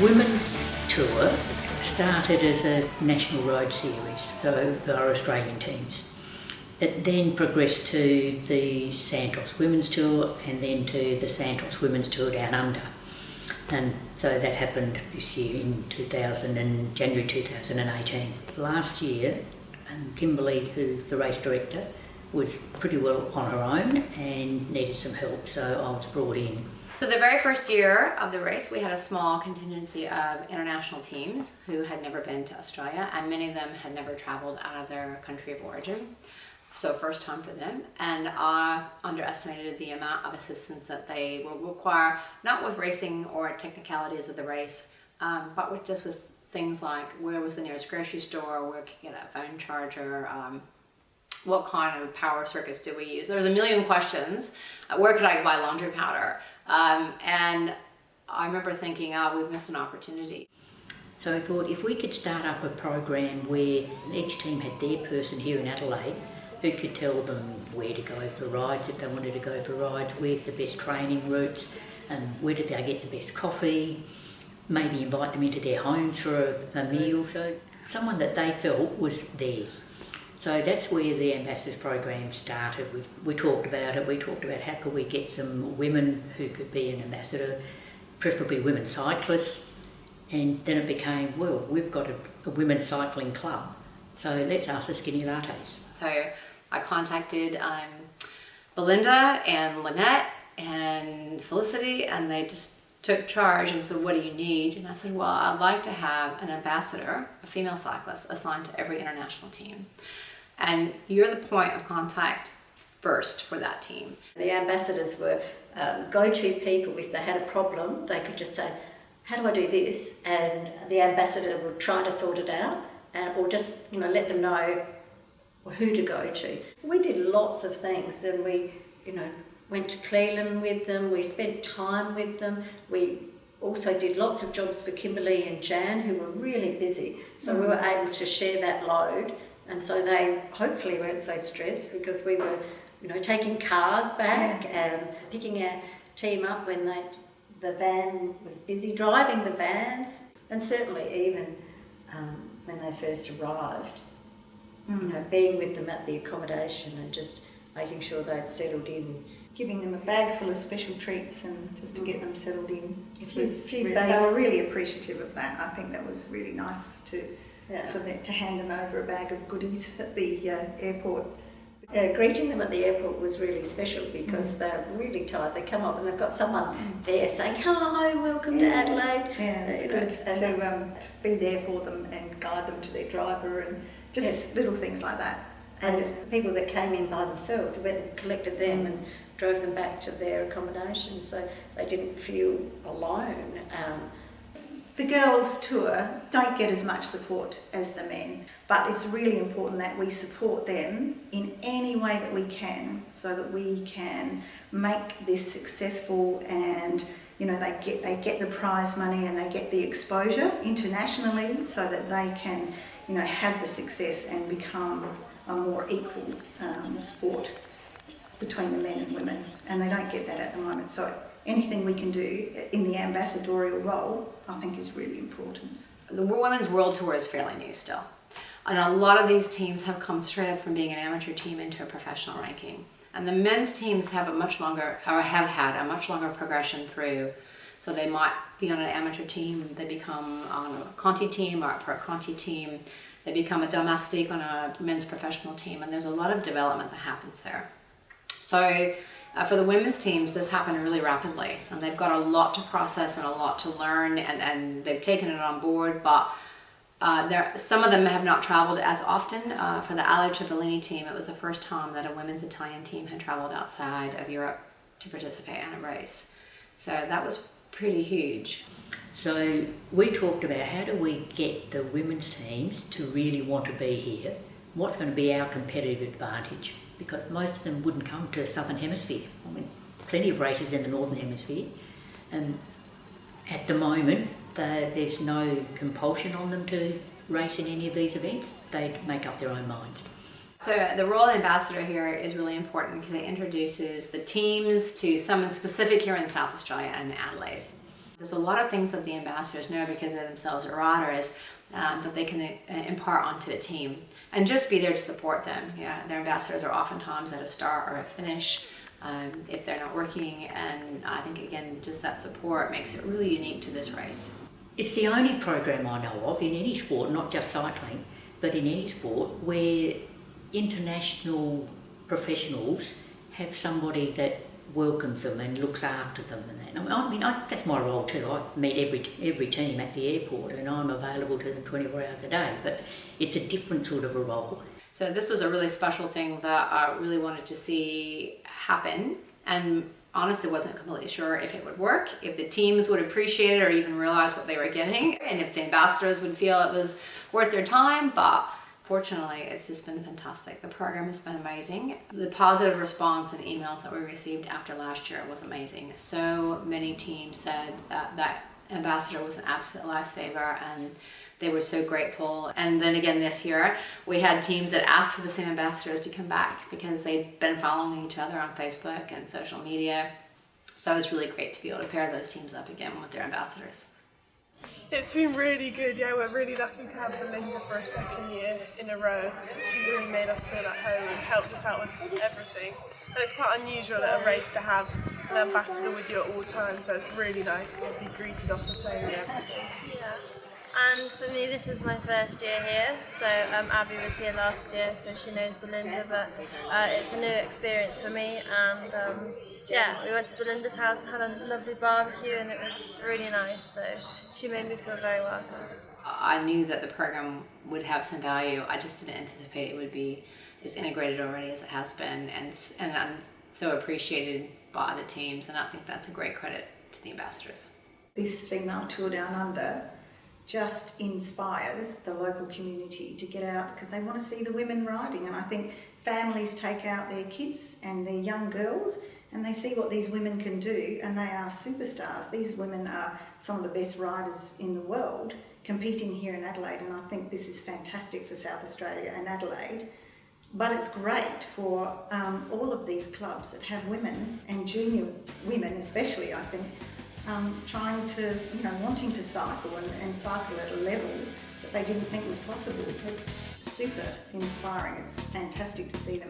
women's tour started as a national road series, so they are Australian teams. It then progressed to the Santos Women's Tour and then to the Santos Women's Tour Down Under. And so that happened this year in January 2018. Last year, Kimberly, who's the race director, was pretty well on her own and needed some help, so I was brought in. So the very first year of the race, we had a small contingency of international teams who had never been to Australia, and many of them had never traveled out of their country of origin. So first time for them, and I underestimated the amount of assistance that they will require, not with racing or technicalities of the race, but with things like where was the nearest grocery store, where could you get a phone charger, what kind of power circuits do we use? There was a million questions. Where could I buy laundry powder? And I remember thinking, we've missed an opportunity. So I thought if we could start up a program where each team had their person here in Adelaide who could tell them where to go for rides, if they wanted to go for rides, where's the best training routes, and where did they get the best coffee, maybe invite them into their homes for a meal, so someone that they felt was theirs. So that's where the Ambassadors program started. We talked about it. We talked about how could we get some women who could be an ambassador, preferably women cyclists. And then it became, well, we've got a women's cycling club, so let's ask the Skinny Lattes. So I contacted Belinda and Lynette and Felicity, and they just took charge and said, what do you need? And I said, well, I'd like to have an ambassador, a female cyclist, assigned to every international team. And you're the point of contact first for that team. The ambassadors were go-to people. If they had a problem, they could just say, how do I do this? And the ambassador would try to sort it out, or just let them know who to go to. We did lots of things, and we went to Cleveland with them, we spent time with them, we also did lots of jobs for Kimberly and Jan, who were really busy, so we were able to share that load. And so they hopefully weren't so stressed, because we were, taking cars back and picking our team up when the van was busy, driving the vans, and certainly even when they first arrived, being with them at the accommodation and just making sure they'd settled in. Giving them a bag full of special treats and just to get them settled in. They were really appreciative of that. I think that was really nice for them to hand them over a bag of goodies at the airport. Greeting them at the airport was really special, because they're really tired. They come up and they've got someone there saying, hello, welcome to Adelaide. Yeah, it's good to be there for them and guide them to their driver, and just little things like that. And people that came in by themselves, we went and collected them and drove them back to their accommodation, so they didn't feel alone. The girls' tour don't get as much support as the men, but it's really important that we support them in any way that we can, so that we can make this successful, and they get the prize money and they get the exposure internationally, so that they can have the success and become a more equal sport between the men and women, and they don't get that at the moment. So anything we can do in the ambassadorial role, I think, is really important. The Women's World Tour is fairly new still, and a lot of these teams have come straight up from being an amateur team into a professional ranking. And the men's teams have had a much longer progression through. So they might be on an amateur team, they become on a Conti team or a Pro Conti team, they become a domestique on a men's professional team, and there's a lot of development that happens there. So for the women's teams, this happened really rapidly, and they've got a lot to process and a lot to learn, and they've taken it on board, but some of them have not traveled as often. For the Ale Cipollini team, it was the first time that a women's Italian team had traveled outside of Europe to participate in a race. So that was pretty huge. So we talked about how do we get the women's teams to really want to be here, what's going to be our competitive advantage, because most of them wouldn't come to the Southern Hemisphere. I mean, plenty of races in the Northern Hemisphere, and at the moment there's no compulsion on them to race in any of these events. They make up their own minds. So the role of ambassador here is really important, because it introduces the teams to someone specific here in South Australia and Adelaide. There's a lot of things that the ambassadors know because they themselves are riders that they can impart onto the team and just be there to support them. Their ambassadors are oftentimes at a start or a finish if they're not working, and I think again just that support makes it really unique to this race. It's the only program I know of in any sport, not just cycling, but in any sport, where international professionals have somebody that welcomes them and looks after them and that. That's my role too. I meet every team at the airport and I'm available to them 24 hours a day, but it's a different sort of a role. So this was a really special thing that I really wanted to see happen, and honestly wasn't completely sure if it would work, if the teams would appreciate it or even realize what they were getting, and if the ambassadors would feel it was worth their time, but fortunately, it's just been fantastic. The program has been amazing. The positive response and emails that we received after last year was amazing. So many teams said that ambassador was an absolute lifesaver, and they were so grateful. And then again this year, we had teams that asked for the same ambassadors to come back because they'd been following each other on Facebook and social media. So it was really great to be able to pair those teams up again with their ambassadors. It's been really good, we're really lucky to have Belinda for a second year in a row. She's really made us feel at home and helped us out with everything. And it's quite unusual at a race to have an ambassador with you at all times, so it's really nice to be greeted off the plane and everything. Yeah. And for me, this is my first year here, so Abby was here last year, so she knows Belinda, but it's a new experience for me, and we went to Belinda's house and had a lovely barbecue, and it was really nice, so she made me feel very welcome. I knew that the program would have some value. I just didn't anticipate it would be as integrated already as it has been, and I'm so appreciated by the teams, and I think that's a great credit to the ambassadors. This female Tour Down Under just inspires the local community to get out because they want to see the women riding, and I think families take out their kids and their young girls and they see what these women can do, and they are superstars. These women are some of the best riders in the world competing here in Adelaide, and I think this is fantastic for South Australia and Adelaide. But it's great for all of these clubs that have women, and junior women especially, I think, trying to, wanting to cycle and cycle at a level that they didn't think was possible. It's super inspiring. It's fantastic to see them